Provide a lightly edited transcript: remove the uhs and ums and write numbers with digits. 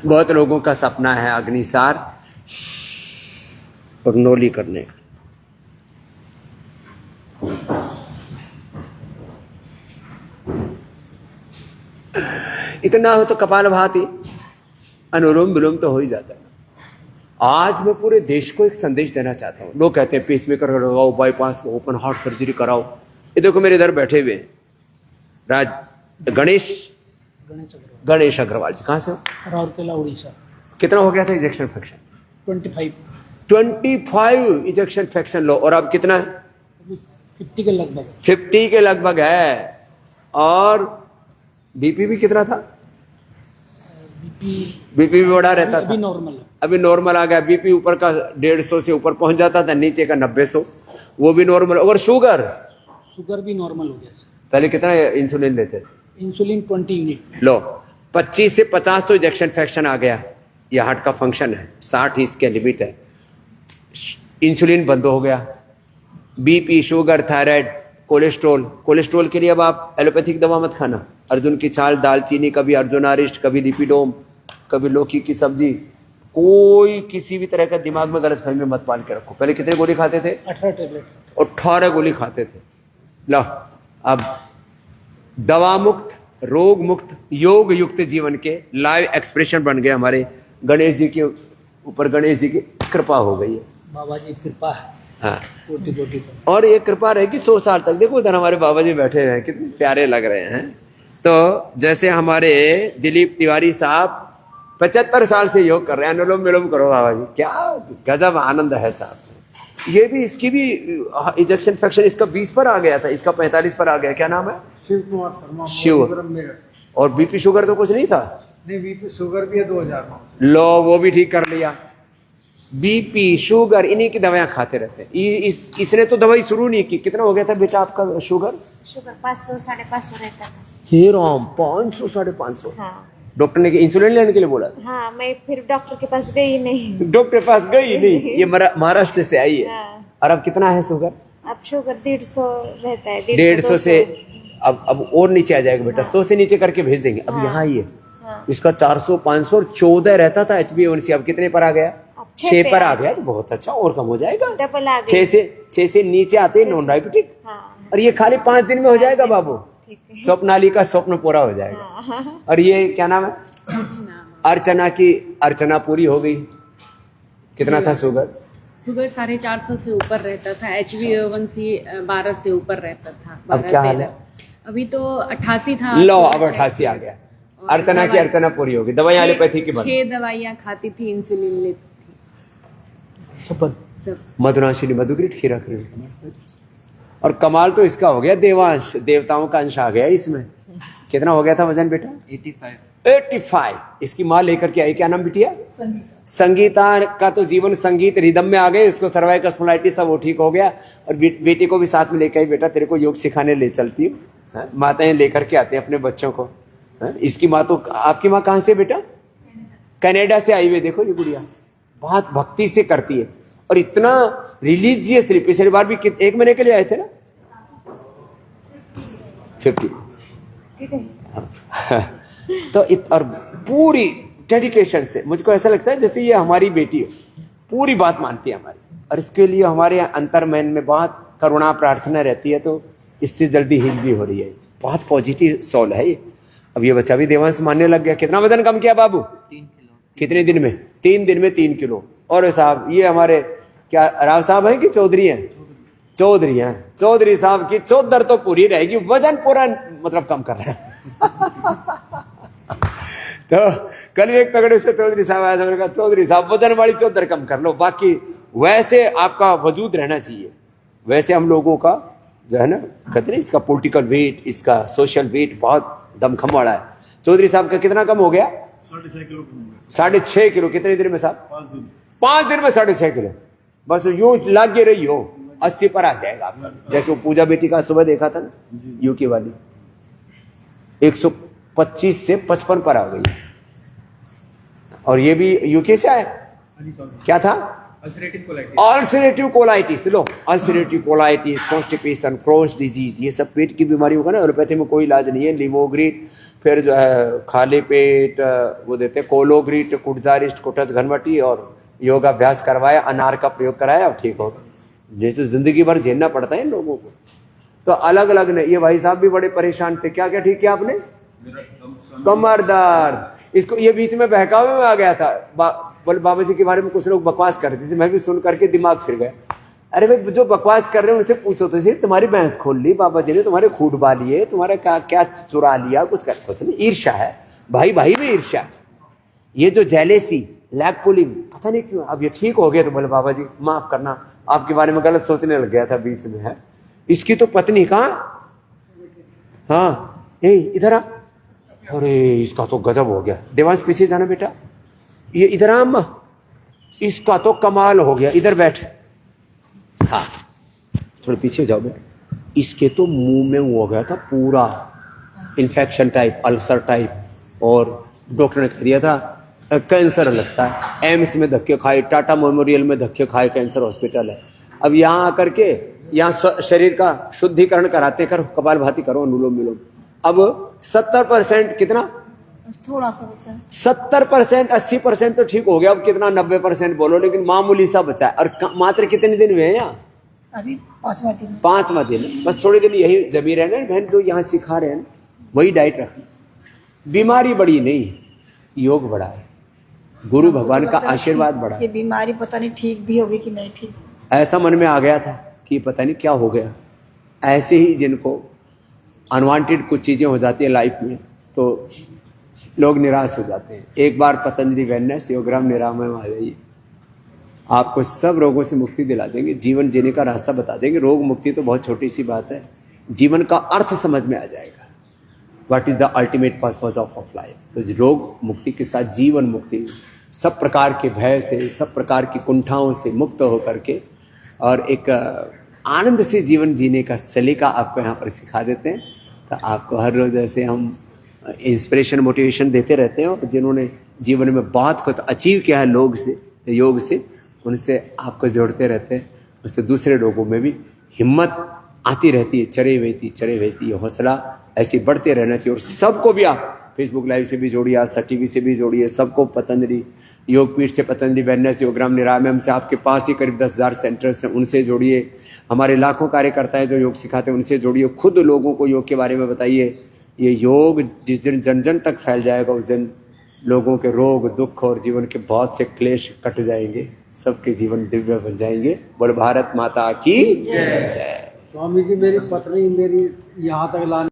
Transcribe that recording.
बहुत लोगों का सपना है अग्निसार और नोली करने का। इतना हो तो कपालभाति अनुलोम विलोम तो हो ही जाता है। आज मैं पूरे देश को एक संदेश देना चाहता हूं। लोग कहते हैं पेसमेकर लगाओ, बाईपास, ओपन हार्ट सर्जरी कराओ। ये देखो मेरे इधर बैठे हुए गणेश अग्रवाल जी, कहां से हो? राउरकेला उड़ीसा। कितना हो गया था इंजेक्शन फ्रैक्शन? 25 इंजेक्शन फ्रैक्शन लो, और अब कितना है? 50 के लगभग। 50 के लगभग है। और बीपी भी कितना था? बीपी भी बढ़ा रहता था। अभी नॉर्मल है। अभी नॉर्मल आ गया। बीपी ऊपर का 150 से ऊपर पहुंच जाता था, नीचे का 90-100, वो भी नॉर्मल। और शुगर भी नॉर्मल हो गया। पहले कितना इंसुलिन लेते थे? Insulin 20 unit. लो 25 से 50 तो इंजेक्शन फ्रैक्शन आ गया। ये हार्ट का फंक्शन है, 60 इसके लिमिट है। इंसुलिन बंद हो गया। बीपी, शुगर, थायराइड, कोलेस्ट्रोल के लिए अब आप एलोपैथिक दवा मत खाना। अर्जुन की छाल, दालचीनी, कभी अर्जुनारिष्ट, कभी लिपिडोम, कभी लौकी की सब्जी। कोई किसी भी तरह का दिमाग में गलत फहमी मत पाल के रखो। पहले कितने गोली खाते थे? 18 टेबलेट। 18 गोली खाते थे। लो अब दवा मुक्त, रोग मुक्त, योग युक्त जीवन के लाइव एक्सप्रेशन बन गए हमारे गणेश जी के ऊपर। गणेश जी की कृपा हो गई है, बाबा जी कृपा है। हाँ, कोटि और ये कृपा रहेगी 100 साल तक। देखो उधर हमारे बाबा जी बैठे हुए हैं, कितने प्यारे लग रहे हैं। तो जैसे हमारे दिलीप तिवारी साहब 75 साल से योग कर रहे हैं। अनुलोम विलोम करो बाबा जी, क्या गजब आनंद है साहब। ये भी, इसकी भी इंजेक्शन फ्रैक्शन इसका 20 पर आ गया था, इसका 45 पर आ गया। क्या नाम है? शिव कुमार शर्मा। शिव। और बीपी शुगर तो कुछ नहीं था? नहीं, बीपी शुगर भी है 2000 में। लो वो भी ठीक कर लिया। बीपी शुगर इन्हीं की दवाइयां खाते रहते हैं। इसने तो दवाई शुरू नहीं की। कितना हो गया था बेटा आपका शुगर? 500-550 रहता था। हे राम, 500-550। हाँ। डॉक्टर ने इंसुलिन लेने के लिए बोला था? हाँ, मैं फिर डॉक्टर के पास गई नहीं। डॉक्टर के पास गई नहीं। ये महाराष्ट्र से आई है। हाँ। और अब कितना है शुगर? अब शुगर 150 रहता है। 150 से अब और नीचे आ जाएगा बेटा। 100 से नीचे करके भेज देंगे। अब यहाँ ही है। इसका 400, 500 और 14 रहता था HbA1c। अब कितने पर आ गया? 6 पर आ गया। बहुत अच्छा, और कम हो जाएगा। डबल आ गया। 6 से नीचे आते हैं नॉन डायबिटिक। और ये खाली 5 दिन में हो जाएगा बाबू। स्वप्नाली का स्वप्न पूरा हो जाएगा। और ये क्या नाम है? अर्चना की अर्चना पूरी हो गई। कितना था शुगर? शुगर 450 से ऊपर रहता था। HbA1c 12 से ऊपर रहता था। अब क्या हाल है? अभी तो 88 था। लो अब 88 आ गया। अर्चना की अर्चना पूरी होगी। दवाई एलोपैथी की बंद। 6 दवाइयां खाती थी, इंसुलिन लेती थी। सब मधुराशिनी मधुग्रीट खीरा खीरा। और कमाल तो इसका हो गया, देवांश, देवताओं का अंश आ गया इसमें। कितना हो गया था वजन बेटा? 85। इसकी माँ लेकर के आई। क्या नाम बिटिया? संगीता का तो जीवन संगीत रिदम में आ गए। उसको सर्वाइकल स्पॉन्डिलाइटिस सब वो ठीक हो गया। और बेटी को भी साथ में लेकर आई। बेटा तेरे को योग सिखाने ले चलती हूँ। माताएं लेकर के आते हैं अपने बच्चों को। इसकी माँ तो, आपकी माँ कहाँ से बेटा? कनाडा से आई हुई। देखो ये गुड़िया बहुत भक्ति से करती है और इतना रिलीजियसली। पिछली बार भी 1 महीने के लिए आए थे ना? 50 तो और पूरी डेडिकेशन से, मुझको ऐसा लगता है जैसे ये हमारी बेटी हो। पूरी बात मानती है हमारी। और इसके लिए हमारे अंतर्मन में बहुत करुणा प्रार्थना रहती है। तो इससे जल्दी हील भी हो रही है। बहुत पॉजिटिव सोल है ये। अब ये बच्चा भी देवांश मानने लग गया। कितना वजन कम किया बाबू? 3 किलो। कितने दिन में? 3 दिन में 3 किलो। और साहब ये हमारे क्या राव साहब हैं कि चौधरी हैं? चौधरी हैं। चौधरी साहब की चौधर तो पूरी रहेगी, वजन पूरा मतलब कम कर रहे हैं। तो कल एक तगड़े से चौधरी साहब आया। मैंने कहा चौधरी साहब वजन वाली चौधर कम कर लो, बाकी वैसे आपका वजूद रहना चाहिए। वैसे हम लोगों का जो है ना, कहते हैं इसका पॉलिटिकल वेट, इसका सोशल वेट बहुत दमखम वाला है। चौधरी साहब का कितना कम हो गया? 6.5 किलो। 6.5 किलो। कितने दिन में साहब? 5 दिन में 6.5 किलो। बस यूं लागे रही हो, 80 पर आ जाएगा आपका। जैसे वो पूजा बेटी का सुबह देखा था ना, यूके वाली 125 से 55 पर आ गई। और ये भी यूके से आए। क्या था? अल्सरेटिव कोलाइटिस, लो ulcerative colitis, constipation, Crohn's disease, ये सब पेट की बीमारी होगा ना। एलोपैथी में कोई इलाज नहीं है। लिवोग्रीट, फिर जो है खाली पेट वो देते हैं कोलोग्रीट, कुटजारिस्ट, कुटज घनवटी, और योगाभ्यास करवाया, अनार का प्रयोग कराया, अब ठीक हो गया। ये तो जिंदगी भर झेलना पड़ता है इन लोगों को। तो अलग अलग ने, ये भाई साहब भी बड़े परेशान थे। क्या क्या ठीक किया आपने? कमर दर्द। इसको ये बीच में बहकावे में आ गया था। बोले बाबा जी के बारे में कुछ लोग बकवास कर रहे थे, मैं भी सुन करके दिमाग फिर गया। अरे भाई जो बकवास कर रहे हैं उनसे पूछो तो सही, तुम्हारी भैंस खोल ली बाबा जी ने, तुम्हारे खूट बाली, तुम्हारा क्या चुरा लिया, कुछ नहीं। ईर्ष्या है, भाई भाई में ईर्ष्या। ये जो जेलेसी, लैग पुलिंग, पता नहीं क्यों। अब ये ठीक हो गया तो बोले बाबा जी माफ करना, आपके बारे में गलत सोचने लग गया था बीच में। है इसकी तो पत्नी कहाँ? हाँ इधर आ। अरे इसका तो गजब हो गया। देवांश पीछे जाना बेटा, ये इधर आ अम्मा। इसका तो कमाल हो गया, इधर बैठ। हाँ थोड़े पीछे जाओ बेटा। इसके तो मुंह में वो हो गया था पूरा इन्फेक्शन टाइप, अल्सर टाइप, और डॉक्टर ने कह दिया था कैंसर लगता है। एम्स में धक्के खाए, टाटा मेमोरियल में धक्के खाए, कैंसर हॉस्पिटल है। अब यहाँ आकर के यहाँ शरीर का शुद्धिकरण कराते, करो कपालभाति, करो अनुलोम विलोम। अब 70% कितना, थोड़ा सा बचा है। 70%, 80% तो ठीक हो गया। अब कितना 90% बोलो, लेकिन मामूली सा बचा है। और मात्र कितने दिन हुए हैं यहाँ? अभी 5वां दिन। 5वां दिन। बस थोड़े दिन यही जमी रहना बहन, जो यहाँ सिखा रहे हैं वही डाइट रखना। बीमारी बड़ी नहीं, योग बड़ा है, गुरु भगवान का आशीर्वाद बड़ा है। ये बीमारी पता नहीं ठीक भी होगी कि नहीं ठीक। ऐसा मन में आ गया था कि पता नहीं क्या हो गया। ऐसे ही जिनको अनवांटेड कुछ चीजें हो जाती है लाइफ में तो लोग निराश हो जाते हैं। एक बार पतंजलि वेलनेस योगराम निरामय में आ जाइए, आपको सब रोगों से मुक्ति दिला देंगे, जीवन जीने का रास्ता बता देंगे। रोग मुक्ति तो बहुत छोटी सी बात है, जीवन का अर्थ समझ में आ जाएगा। What is the ultimate purpose of life. तो रोग मुक्ति के साथ जीवन मुक्ति, सब प्रकार के भय से, सब प्रकार की कुंठाओं से मुक्त होकर के और एक आनंद से जीवन जीने का सलीका आपको यहाँ पर सिखा देते हैं। तो आपको हर रोज ऐसे हम इंस्पिरेशन, मोटिवेशन देते रहते हैं, और जिन्होंने जीवन में बहुत कुछ अचीव किया है योग से, उनसे आपको जोड़ते रहते हैं। उससे दूसरे लोगों में भी हिम्मत आती रहती है, चरे वेती ये हौसला ऐसी बढ़ते रहना चाहिए। और सबको भी आप फेसबुक लाइव से भी जोड़िए, आस्था टीवी से भी जोड़िए, सबको पतंजलि योगपीठ से, पतंजलि वेलनेस योगराम निरामयम से, आपके पास ही करीब 10,000 सेंटर्स हैं, उनसे जोड़िए। हमारे लाखों कार्यकर्ता हैं जो योग सिखाते हैं, उनसे जोड़िए। खुद लोगों को योग के बारे में बताइए। ये योग जिस दिन जन जन तक फैल जाएगा, उस दिन लोगों के रोग, दुख और जीवन के बहुत से क्लेश कट जाएंगे, सबके जीवन दिव्य बन जाएंगे। बोल भारत माता की जय। स्वामी जी मेरी पत्नी मेरी यहाँ तक लाने